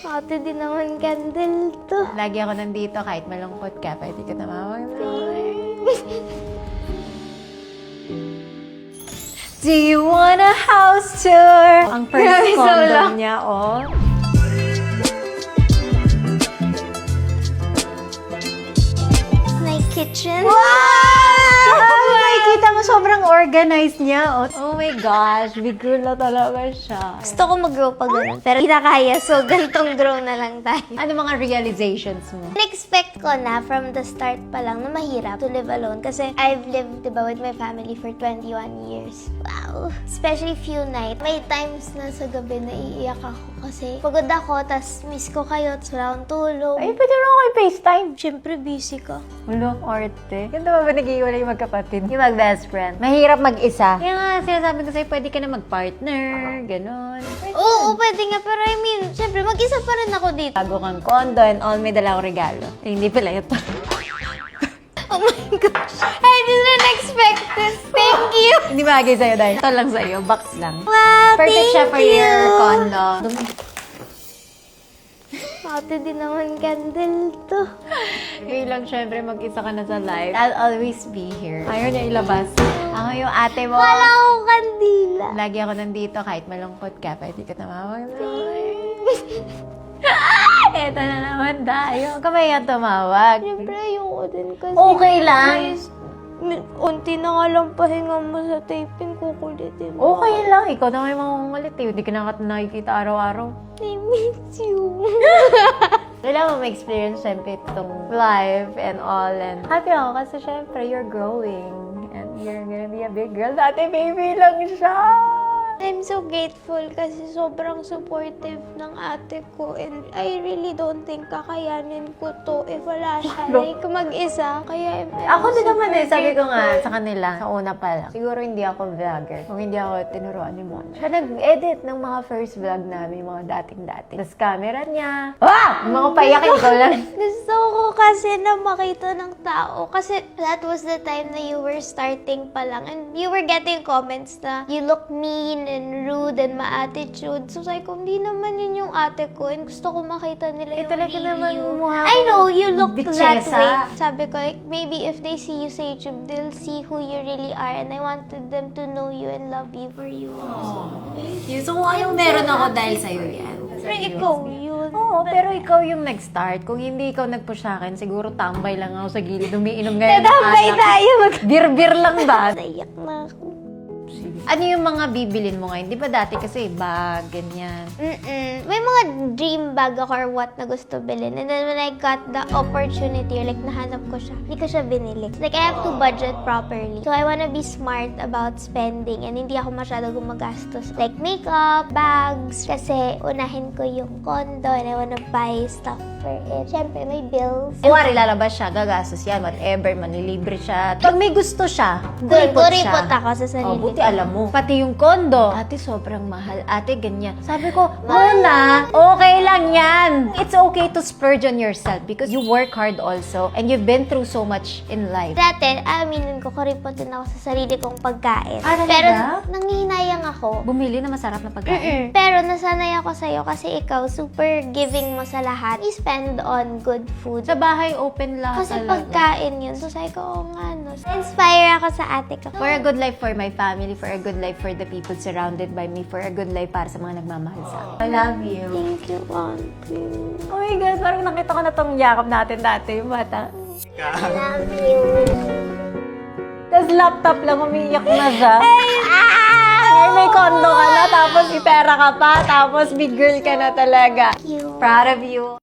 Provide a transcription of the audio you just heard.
Ate din naman candle to. Lagi ako nandito kahit malungkot ka, pwede ka tumawag. Do you want a house tour? Ang first Grabe, so condo lang. niya, oh. My kitchen. Makikita mo sobrang organized niya, oh. Oh my gosh, big girl na talaga siya. Gusto ko mag-grow pa ganun, pero hindi na kaya, so gantong grow na lang tayo. Ano mga realizations mo? Expect ko na from the start pa lang na mahirap to live alone kasi I've lived, diba, with my family for 21 years. Wow! Especially few nights. May times na sa gabi na iiyak ako kasi pagod ako, tas miss ko kayo, tas wala akong tulog. Ay, pwede rin ako FaceTime. Siyempre, busy ka. Wala, arte. Ganito ba nag-iwalay yung magkapatid? Yung mag-best friend. Mahirap mag-isa. Kaya nga, sinasabi ko sa'yo, pwede ka na mag-partner, ganon. Oo, pwede nga, pero I mean, siyempre, mag-isa pa rin ako dito. Bago kang condo and all, may dala akong regalo. Eh, hindi pala ito. Oh my gosh! I didn't expect this. Thank you! Hindi bagay sa'yo dahil ito lang sa'yo, box lang. Wow, Perfect siya for thank your you. condo. Ate din naman candle to. Ngayon lang, syempre, mag-isa ka na sa live. I'll always be here. Ayaw niya ilabas. Ako yung ate mo. Wala akong kandila. Lagi ako nandito kahit malungkot ka, pwede ka tumawag. Eto na naman tayo. Kamay yan tumawag. Siyempre, ayoko din kasi. Okay lang. Unti na nga lang pahinga mo sa taping, kukulitin mo. Okay lang. Ikaw na may mangungulit eh. Hindi ka nakikita araw-araw. I miss you. Kailangan mo ma-experience syempre itong life and all. And happy ako kasi syempre you're growing. And you're gonna be a big girl. Dati baby lang siya. I'm so grateful kasi sobrang supportive ng ate ko and I really don't think kakayanin ko to if wala siya. Like, mag-isa. Kaya Ako din naman eh. super Sabi ko nga grateful. sa kanila, sa una pa lang. Siguro hindi ako vlogger. Kung hindi ako tinuruan ni Mona. Siya nag-edit ng mga first vlog namin, mga dating-dati. Tapos camera niya. Ah! Mga payakin ko lang. Gusto ko kasi na makita ng tao. Kasi that was the time na you were starting pa lang. And you were getting comments na you look mean and rude and ma-attitude. So sabi ko, hindi naman yun yung ate ko. And gusto ko makita nila yung talaga real naman you. mukha I mo. know, you look that Bitchesa. way. Sabi ko, like, maybe if they see you sa YouTube, they'll see who you really are. And I wanted them to know you and love you for you. So kung anong meron ako dahil sa'yo yan. Pero ikaw yun. Oo, pero ikaw yung nag-start. Kung hindi ikaw nag-push sa akin, siguro tambay lang ako sa gilid. Umiinom ngayon. ng Tatambay alak. tayo. Bir-bir lang ba? Naiyak na ako. Ano yung mga bibilin mo ngayon? Di ba dati kasi bag, ganyan. May mga dream bag ako or what na gusto bilhin. And then when I got the opportunity, or like nahanap ko siya, hindi ko siya binili. Like I have to budget properly. So I wanna be smart about spending and hindi ako masyado gumagastos. Like makeup, bags, kasi unahin ko yung condo and I wanna buy stuff for it. Siyempre, may bills. Kuwari lalabas siya, gagastos yan, whatever, manilibre siya. Pag may gusto siya, Kuripot kuripot siya. ako sa sarili Oh, buti ko. alam mo. Pati yung kondo, ate sobrang mahal, ate ganyan. Sabi ko, Mona, okay lang yan. It's okay to splurge on yourself because you work hard also and you've been through so much in life. Dati, aminin ko, kuripot din ako sa sarili kong pagkain. Ah, talaga? Pero nanghihinayang ako. Bumili na masarap na pagkain. Pero nasanay ako sa'yo kasi ikaw super giving mo sa lahat. You spend on good food. Sa bahay, open lahat Kasi talaga. pagkain yun. So sabi ko, oo nga no. Inspire ako sa ate ko. For a good life for my family, for a good life for the people surrounded by me, for a good life para sa mga nagmamahal sa akin. I love you. Thank you, auntie. Oh my God, parang nakita ko na tong yakap natin dati, yung bata. I love you. Tapos laptop lang, umiiyak na siya. Ngayon may kondo ka na, tapos may pera ka pa, tapos big girl ka na talaga. Thank you. Proud of you.